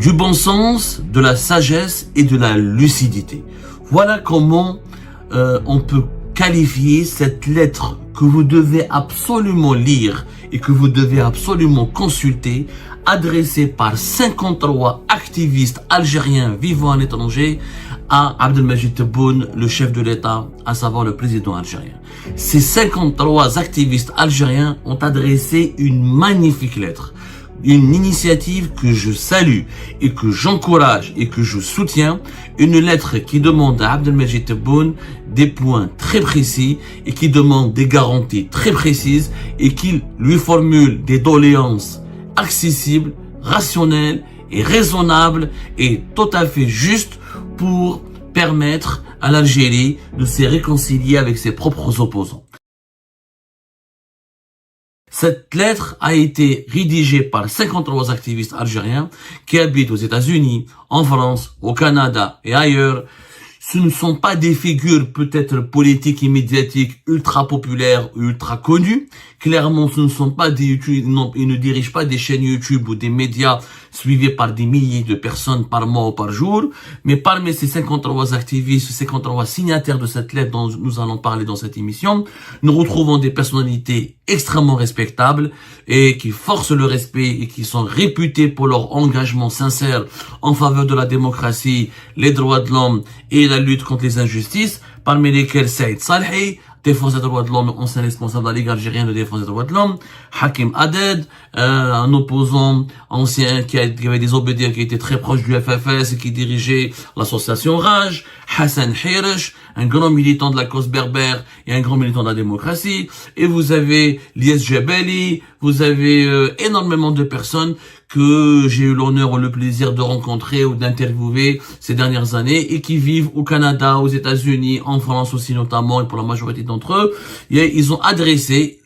du bon sens, de la sagesse et de la lucidité. Voilà comment on peut qualifier cette lettre que vous devez absolument lire et que vous devez absolument consulter, adressée par 53 activistes algériens vivant à l'étranger à Abdelmajid Tebboune, le chef de l'État, à savoir le président algérien. Ces 53 activistes algériens ont adressé une magnifique lettre. Une initiative que je salue et que j'encourage et que je soutiens, une lettre qui demande à Abdelmajid Tebboune des points très précis et qui demande des garanties très précises et qui lui formule des doléances accessibles, rationnelles et raisonnables et tout à fait justes pour permettre à l'Algérie de se réconcilier avec ses propres opposants. Cette lettre a été rédigée par 53 activistes algériens qui habitent aux États-Unis, en France, au Canada et ailleurs. Ce ne sont pas des figures peut-être politiques et médiatiques ultra populaires ou ultra connues. Clairement, ce ne sont pas des YouTube, non, ils ne dirigent pas des chaînes YouTube ou des médias suivis par des milliers de personnes par mois ou par jour. Mais parmi ces 53 activistes, 53 signataires de cette lettre dont nous allons parler dans cette émission, nous retrouvons des personnalités extrêmement respectables et qui forcent le respect et qui sont réputées pour leur engagement sincère en faveur de la démocratie, les droits de l'homme et la lutte contre les injustices, parmi lesquels Saïd Salhi, défenseur des droits de l'homme, ancien responsable de la Ligue algérienne de défense des droits de l'homme, Hakim Aded, un opposant ancien qui avait des OBD, qui était très proche du FFS et qui dirigeait l'association Raj, Hassan Hirish, un grand militant de la cause berbère et un grand militant de la démocratie, et vous avez Lies Jebeli, vous avez énormément de personnes que j'ai eu l'honneur ou le plaisir de rencontrer ou d'interviewer ces dernières années et qui vivent au Canada, aux États-Unis, en France aussi notamment, et pour la majorité d'entre eux, ils ont adressé,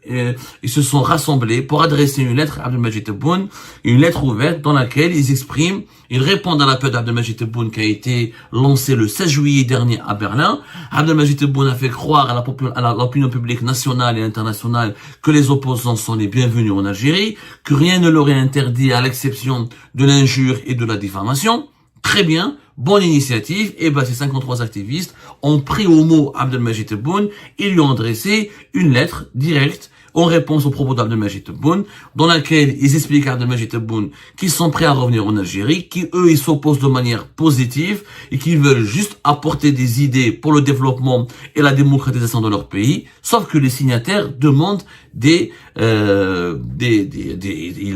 ils se sont rassemblés pour adresser une lettre à Abdelmajid Tebboune, une lettre ouverte dans laquelle ils répondent à l'appel d'Abdelmajid Tebboune qui a été lancé le 16 juillet dernier à Berlin. Abdelmajid Tebboune a fait croire à l'opinion publique nationale et internationale que les opposants sont les bienvenus en Algérie, que rien ne leur est interdit à l'exception de l'injure et de la diffamation. Très bien, bonne initiative. Et ces 53 activistes ont pris au mot Abdelmajid Tebboune et lui ont adressé une lettre directe en réponse aux propos d'Abdelmajid Tebboune, dans laquelle ils expliquent à Abdelmajid Tebboune qu'ils sont prêts à revenir en Algérie, ils s'opposent de manière positive et qu'ils veulent juste apporter des idées pour le développement et la démocratisation de leur pays, sauf que les signataires demandent ils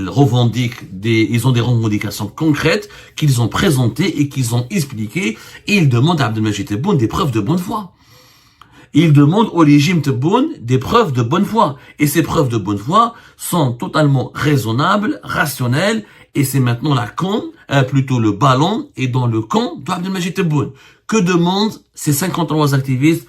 revendiquent ils ont des revendications concrètes qu'ils ont présentées et qu'ils ont expliquées, et ils demandent à Abdelmajid Tebboune des preuves de bonne foi. Il demande au régime Tebboune des preuves de bonne foi. Et ces preuves de bonne foi sont totalement raisonnables, rationnelles, et c'est maintenant le ballon est dans le camp d'Abdelmajid Tebboune. Que demandent ces 53 activistes,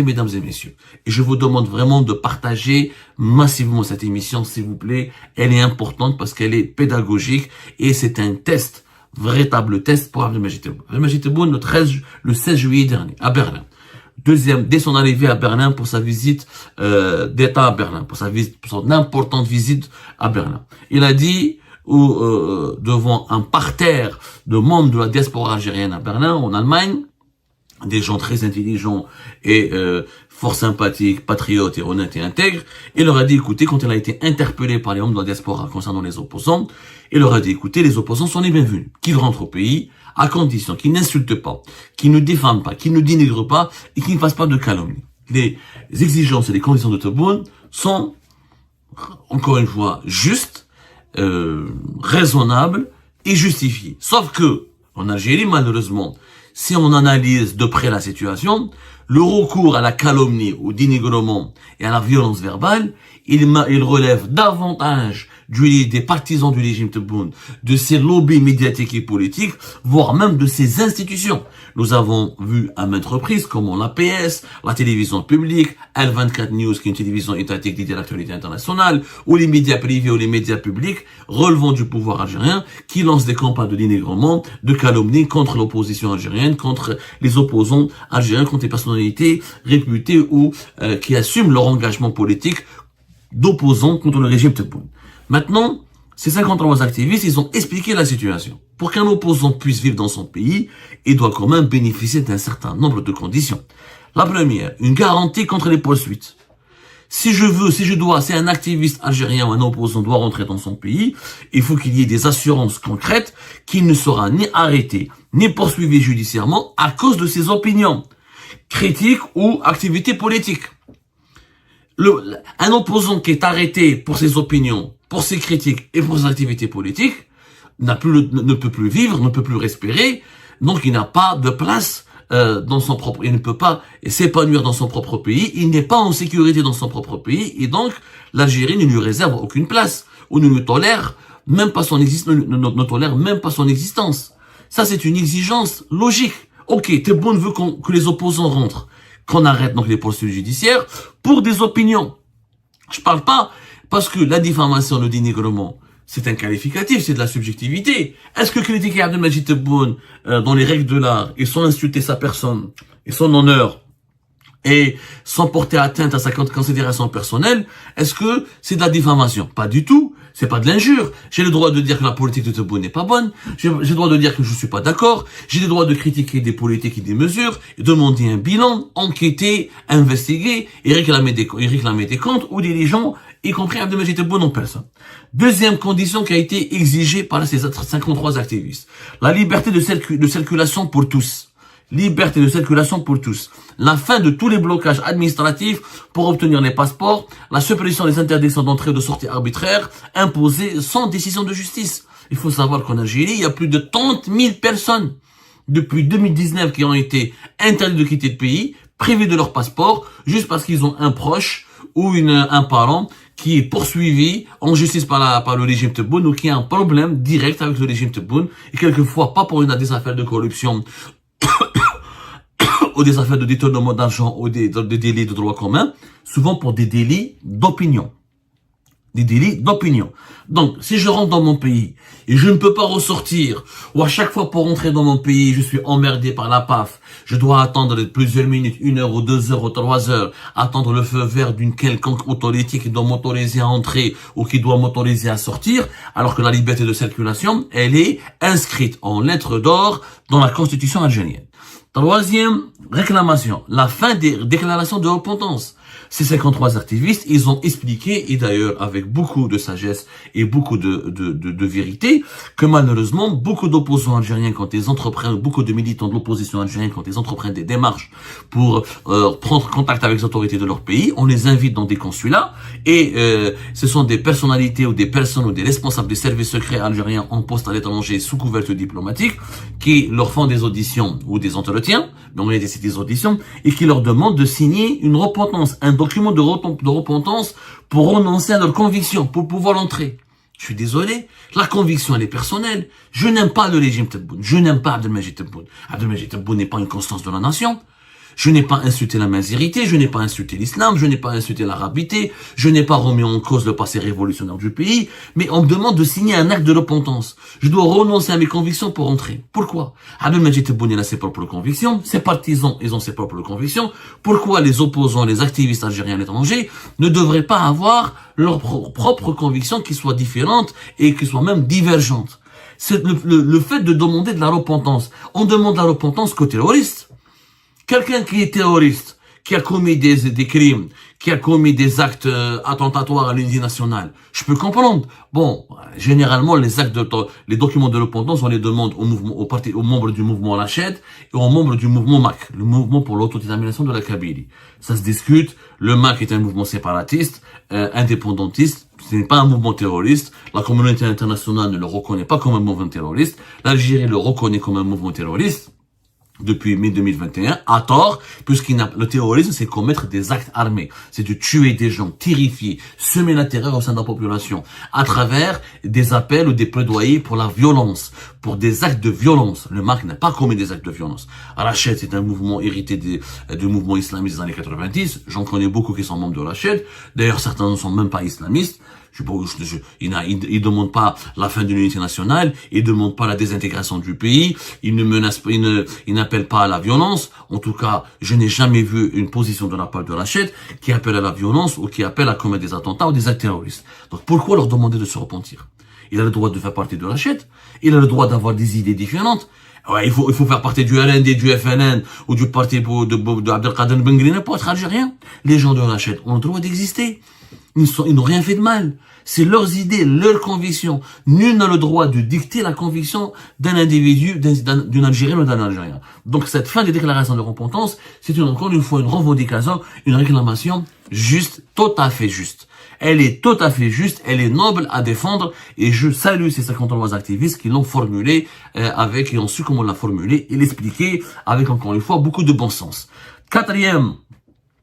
mesdames et messieurs? Et je vous demande vraiment de partager massivement cette émission, s'il vous plaît. Elle est importante parce qu'elle est pédagogique et c'est un test, véritable test pour Abdelmajid Tebboune. Abdelmajid Tebboune le 16 juillet dernier, à Berlin. Dès son arrivée à Berlin pour sa visite d'État à Berlin, pour son importante visite à Berlin. Il a dit devant un parterre de membres de la diaspora algérienne à Berlin, en Allemagne, des gens très intelligents et fort sympathiques, patriotes et honnêtes et intègres, il leur a dit, écoutez, quand il a été interpellé par les membres de la diaspora concernant les opposants, il leur a dit, écoutez, les opposants sont les bienvenus, qu'ils rentrent au pays, à condition qu'ils n'insultent pas, qu'ils ne diffament pas, qu'ils ne dénigrent pas et qu'ils ne fassent pas de calomnie. Les exigences et les conditions de Tebboune sont, encore une fois, justes, raisonnables et justifiées. Sauf que, en Algérie, malheureusement, si on analyse de près la situation, le recours à la calomnie, au dénigrement et à la violence verbale, il relève davantage des partisans du régime Tebboune, de ses lobbies médiatiques et politiques, voire même de ses institutions. Nous avons vu à maintes reprises comment l'APS, la télévision publique, L24 News, qui est une télévision étatique dédiée à l'actualité internationale, ou les médias privés ou les médias publics relevant du pouvoir algérien, qui lancent des campagnes de dénigrement, de calomnie contre l'opposition algérienne, contre les opposants algériens, contre les personnalités réputées ou qui assument leur engagement politique d'opposants contre le régime Tebboune. Maintenant, Ces 53 activistes, ils ont expliqué la situation. Pour qu'un opposant puisse vivre dans son pays, il doit quand même bénéficier d'un certain nombre de conditions. La première, une garantie contre les poursuites. Si un activiste algérien ou un opposant doit rentrer dans son pays, il faut qu'il y ait des assurances concrètes qu'il ne sera ni arrêté, ni poursuivi judiciairement à cause de ses opinions, critiques ou activités politiques. Un opposant qui est arrêté pour ses opinions, pour ses critiques et pour ses activités politiques, ne peut plus vivre, ne peut plus respirer, donc il n'a pas de place il ne peut pas s'épanouir dans son propre pays, il n'est pas en sécurité dans son propre pays, et donc l'Algérie ne lui réserve aucune place, ou ne tolère même pas son existence. Ça, c'est une exigence logique. Ok, Tebboune veut que les opposants rentrent, qu'on arrête donc les poursuites judiciaires pour des opinions. Je parle pas parce que la diffamation, le dénigrement, c'est un qualificatif, c'est de la subjectivité. Est-ce que critiquer Abdelmajid Tebboune dans les règles de l'art et sans insulter sa personne et son honneur et sans porter atteinte à sa considération personnelle, est-ce que c'est de la diffamation? Pas du tout. C'est pas de l'injure. J'ai le droit de dire que la politique de Tebboune n'est pas bonne. J'ai le droit de dire que je suis pas d'accord. J'ai le droit de critiquer des politiques et des mesures, demander un bilan, enquêter, investiguer et réclamer des comptes ou des gens, y compris Abdelmajid Tebboune en personne. Deuxième condition qui a été exigée par ces 53 activistes. La liberté de circulation pour tous. Liberté de circulation pour tous. La fin de tous les blocages administratifs pour obtenir les passeports, la suppression des interdictions d'entrée et de sortie arbitraires imposées sans décision de justice. Il faut savoir qu'en Algérie, il y a plus de 30 000 personnes depuis 2019 qui ont été interdites de quitter le pays, privées de leur passeport, juste parce qu'ils ont un proche ou un parent qui est poursuivi en justice par le régime Tebboune ou qui a un problème direct avec le régime Tebboune, et quelquefois pas pour des affaires de corruption ou des affaires de détournement d'argent ou des délits de droit commun, souvent pour des délits d'opinion. Des délits d'opinion. Donc, si je rentre dans mon pays et je ne peux pas ressortir, ou à chaque fois pour rentrer dans mon pays, je suis emmerdé par la PAF, je dois attendre plusieurs minutes, 1 heure ou 2 heures ou 3 heures, attendre le feu vert d'une quelconque autorité qui doit m'autoriser à entrer ou qui doit m'autoriser à sortir, alors que la liberté de circulation, elle est inscrite en lettres d'or dans la Constitution algérienne. Troisième réclamation, la fin des déclarations de repentance. Ces 53 activistes, ils ont expliqué, et d'ailleurs avec beaucoup de sagesse et beaucoup de vérité, que malheureusement, beaucoup d'opposants algériens, quand ils entreprennent, beaucoup de militants de l'opposition algérienne, quand ils entreprennent des démarches pour prendre contact avec les autorités de leur pays, on les invite dans des consulats, et ce sont des personnalités ou des personnes ou des responsables des services secrets algériens en poste à l'étranger sous couverture diplomatique, qui leur font des auditions ou des entretiens, mais on réalité c'est des auditions, et qui leur demandent de signer une repentance, un document de repentance pour renoncer à leur conviction, pour pouvoir entrer. Je suis désolé, la conviction elle est personnelle. Je n'aime pas le régime Tebboune, je n'aime pas Abdelmajid Tebboune. Abdelmajid Tebboune n'est pas une constance de la nation. Je n'ai pas insulté la mazérité, je n'ai pas insulté l'islam, je n'ai pas insulté l'arabité, je n'ai pas remis en cause le passé révolutionnaire du pays, mais on me demande de signer un acte de repentance. Je dois renoncer à mes convictions pour entrer. Pourquoi? Abdelmajid Tebboune, il a ses propres convictions, ses partisans, ils ont ses propres convictions. Pourquoi les opposants, les activistes algériens à l'étranger ne devraient pas avoir leurs propres convictions qui soient différentes et qui soient même divergentes? C'est le fait de demander de la repentance. On demande la repentance qu'aux terroristes. Quelqu'un qui est terroriste, qui a commis des crimes, qui a commis des actes attentatoires à l'unité nationale, je peux comprendre. Bon, généralement, les documents de repentance, on les demande aux membres du mouvement Rached et aux membres du mouvement MAC, le mouvement pour l'autodétermination de la Kabylie. Ça se discute. Le MAC est un mouvement séparatiste, indépendantiste. Ce n'est pas un mouvement terroriste. La communauté internationale ne le reconnaît pas comme un mouvement terroriste. L'Algérie le reconnaît comme un mouvement terroriste depuis mai 2021, à tort, le terrorisme, c'est commettre des actes armés. C'est de tuer des gens, terrifier, semer la terreur au sein de la population, à travers des appels ou des plaidoyers pour la violence, pour des actes de violence. Le MAC n'a pas commis des actes de violence. Rached, c'est un mouvement hérité du mouvement islamiste des années 90. J'en connais beaucoup qui sont membres de Rached. D'ailleurs, certains ne sont même pas islamistes. Ils ne demandent pas la fin de l'unité nationale, ils ne demandent pas la désintégration du pays, ils ne menacent pas, ils n'appellent pas à la violence. En tout cas, je n'ai jamais vu une position de la part de Rached qui appelle à la violence ou qui appelle à commettre des attentats ou des actes terroristes. Donc pourquoi leur demander de se repentir? Il a le droit de faire partie de Rachet. Il a le droit d'avoir des idées différentes. Ouais, il faut faire partie du RND, du FNN, ou du parti de Abdelkader Ben Grine pour être algérien. Les gens de Rachet ont le droit d'exister. Ils n'ont rien fait de mal. C'est leurs idées, leurs convictions. Nul n'a le droit de dicter la conviction d'un individu, d'une Algérienne ou d'un Algérien. Donc cette fin des déclarations de repentance, c'est encore une fois une revendication, une réclamation juste, tout à fait juste. Elle est tout à fait juste, elle est noble à défendre, et je salue ces 53 activistes qui l'ont formulée qui ont su comment la formuler et l'expliquer avec encore une fois beaucoup de bon sens. Quatrième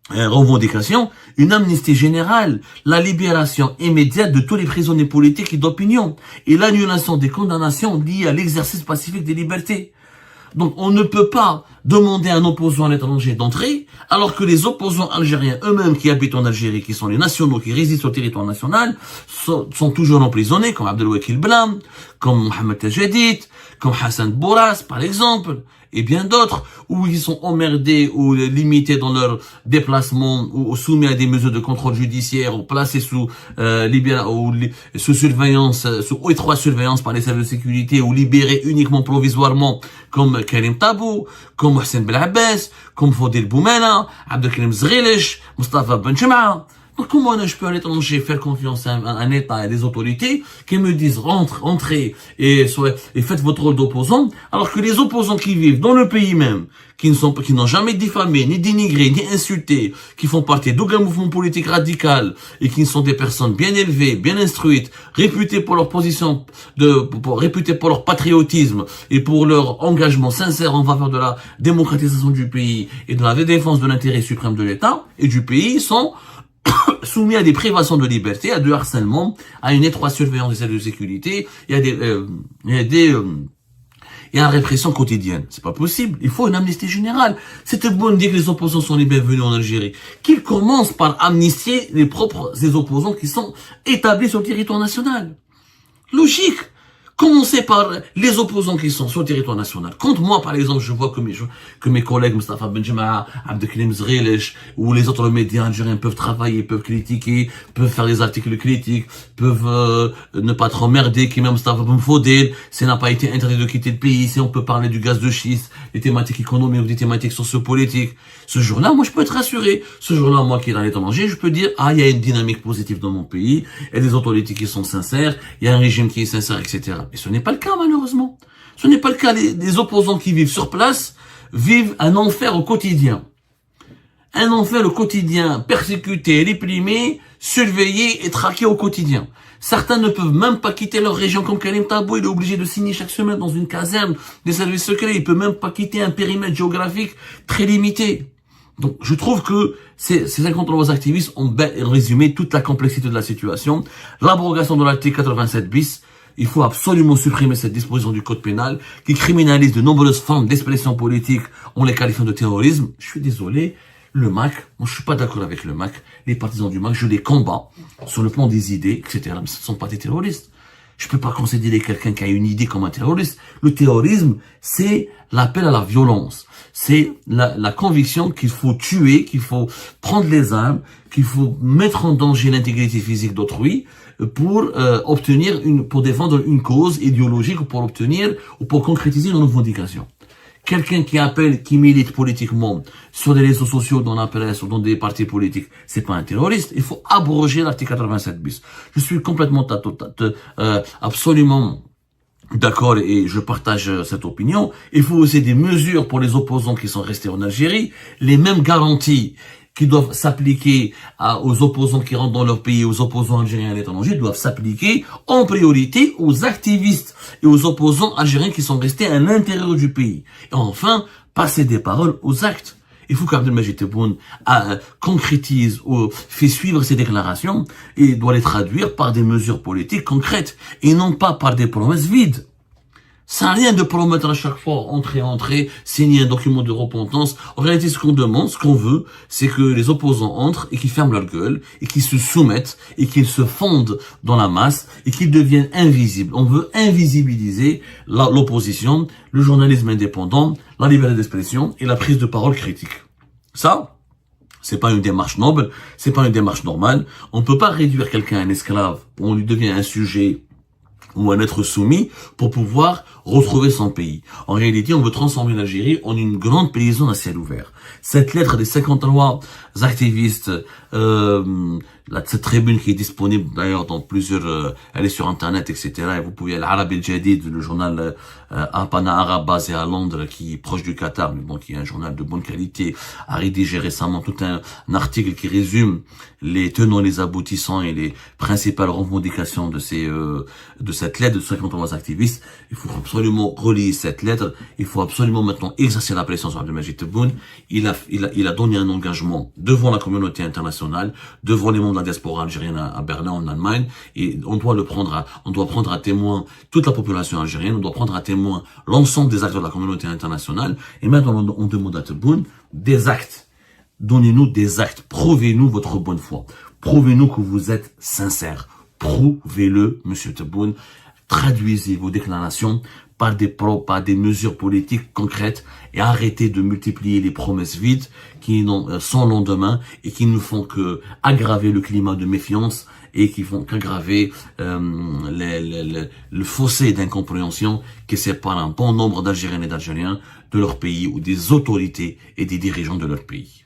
revendication, une amnistie générale, la libération immédiate de tous les prisonniers politiques et d'opinion, et l'annulation des condamnations liées à l'exercice pacifique des libertés. Donc on ne peut pas demander à un opposant à l'étranger d'entrer, alors que les opposants algériens eux-mêmes qui habitent en Algérie, qui sont les nationaux, qui résident sur le territoire national, sont toujours emprisonnés, comme Abdelwakil Blam, comme Mohamed Tajadid, comme Hassan Bourras, par exemple, et bien d'autres, où ils sont emmerdés ou limités dans leur déplacement, ou soumis à des mesures de contrôle judiciaire, ou placés sous sous surveillance, sous étroite surveillance par les services de sécurité, ou libérés uniquement provisoirement, comme Karim Tabou, comme Hossein Belabbès, comme Fodil Boumena, Abdelkarim Zghilish, Mustafa Ben Jema'a. Donc comment je peux à l'étranger faire confiance à un État et à des autorités qui me disent entrez et faites votre rôle d'opposant, alors que les opposants qui vivent dans le pays même, qui n'ont jamais diffamé, ni dénigré, ni insulté, qui font partie d'aucun mouvement politique radical et qui sont des personnes bien élevées, bien instruites, réputées pour leur position, réputées pour leur patriotisme et pour leur engagement sincère en faveur de la démocratisation du pays et de la défense de l'intérêt suprême de l'État et du pays, sont soumis à des privations de liberté, à du harcèlement, à une étroite surveillance des services de sécurité, et à la répression quotidienne. C'est pas possible. Il faut une amnistie générale. C'était bon de dire que les opposants sont les bienvenus en Algérie. Qu'ils commencent par amnistier ces opposants qui sont établis sur le territoire national. Logique. Commencez par les opposants qui sont sur le territoire national. Quand moi, par exemple, je vois que mes collègues Mustafa Ben Jema'a, Abdelkarim Zghilish ou les autres médias algériens peuvent travailler, peuvent critiquer, peuvent faire des articles critiques, peuvent ne pas être emmerdés, qui même Mustafa Ben Fodil, s'il n'a pas été interdit de quitter le pays, si on peut parler du gaz de schiste, des thématiques économiques ou des thématiques sociopolitiques. Ce jour-là, moi, je peux être rassuré. Ce jour-là, moi qui est dans l'étranger, je peux dire, il y a une dynamique positive dans mon pays, il y a des autorités qui sont sincères, il y a un régime qui est sincère, etc. Et ce n'est pas le cas, malheureusement. Ce n'est pas le cas. Les opposants qui vivent sur place vivent un enfer au quotidien. Un enfer au quotidien, persécutés, réprimés, surveillés et traqués au quotidien. Certains ne peuvent même pas quitter leur région, comme Karim Tabou, il est obligé de signer chaque semaine dans une caserne des services secrets. Il peut même pas quitter un périmètre géographique très limité. Donc, je trouve que ces 53 activistes ont résumé toute la complexité de la situation. L'abrogation de l'article 87 bis, il faut absolument supprimer cette disposition du code pénal qui criminalise de nombreuses formes d'expression politique en les qualifiant de terrorisme. Je suis désolé, le MAC, moi je suis pas d'accord avec le MAC. Les partisans du MAC, je les combats sur le plan des idées, etc. Mais ce ne sont pas des terroristes. Je peux pas considérer quelqu'un qui a une idée comme un terroriste. Le terrorisme, c'est l'appel à la violence. C'est la conviction qu'il faut tuer, qu'il faut prendre les armes, qu'il faut mettre en danger l'intégrité physique d'autrui pour pour défendre une cause idéologique ou pour obtenir ou pour concrétiser une revendication. Quelqu'un qui milite politiquement sur des réseaux sociaux, dans la presse ou dans des partis politiques, c'est pas un terroriste. Il faut abroger l'article 87 bis. Je suis complètement absolument d'accord et je partage cette opinion. Il faut aussi des mesures pour les opposants qui sont restés en Algérie, les mêmes garanties qui doivent s'appliquer aux opposants qui rentrent dans leur pays, aux opposants algériens à l'étranger, doivent s'appliquer en priorité aux activistes et aux opposants algériens qui sont restés à l'intérieur du pays. Et enfin, passer des paroles aux actes. Il faut qu'Abdelmajid Tebboune concrétise ou fait suivre ses déclarations et doit les traduire par des mesures politiques concrètes et non pas par des promesses vides. Ça n'a rien de promettre à chaque fois, entrer, signer un document de repentance. En réalité, ce qu'on demande, ce qu'on veut, c'est que les opposants entrent et qu'ils ferment leur gueule, et qu'ils se soumettent, et qu'ils se fondent dans la masse, et qu'ils deviennent invisibles. On veut invisibiliser l'opposition, le journalisme indépendant, la liberté d'expression et la prise de parole critique. Ça, c'est pas une démarche noble, c'est pas une démarche normale. On peut pas réduire quelqu'un à un esclave, on lui devient un sujet ou un être soumis pour pouvoir retrouver son pays. En réalité, on veut transformer l'Algérie en une grande paysanne à ciel ouvert. Cette lettre des 53 activistes, cette tribune qui est disponible d'ailleurs dans plusieurs, elle est sur internet, etc. Et vous pouvez, l'Arabi El-Jadid, le journal Apana Arabe basé à Londres, qui est proche du Qatar, mais bon, qui est un journal de bonne qualité, a rédigé récemment tout un article qui résume les tenants et les aboutissants et les principales revendications de cette lettre de 53 activistes. Il faut absolument relier cette lettre. Il faut absolument maintenant exercer la pression sur Abdelmajid Tebboune. Il a donné un engagement devant la communauté internationale, devant les membres de la diaspora algérienne à Berlin, en Allemagne, et on doit prendre à témoin toute la population algérienne, on doit prendre à témoin l'ensemble des acteurs de la communauté internationale, et maintenant on demande à Tebboune des actes. Donnez-nous des actes, prouvez-nous votre bonne foi, prouvez-nous que vous êtes sincère, prouvez-le, monsieur Tebboune, traduisez vos déclarations par des mesures politiques concrètes et arrêtez de multiplier les promesses vides qui n'ont sans lendemain et qui ne font que aggraver le climat de méfiance et qui font qu'aggraver le fossé d'incompréhension qui sépare un bon nombre d'Algériennes et d'Algériens de leur pays ou des autorités et des dirigeants de leur pays.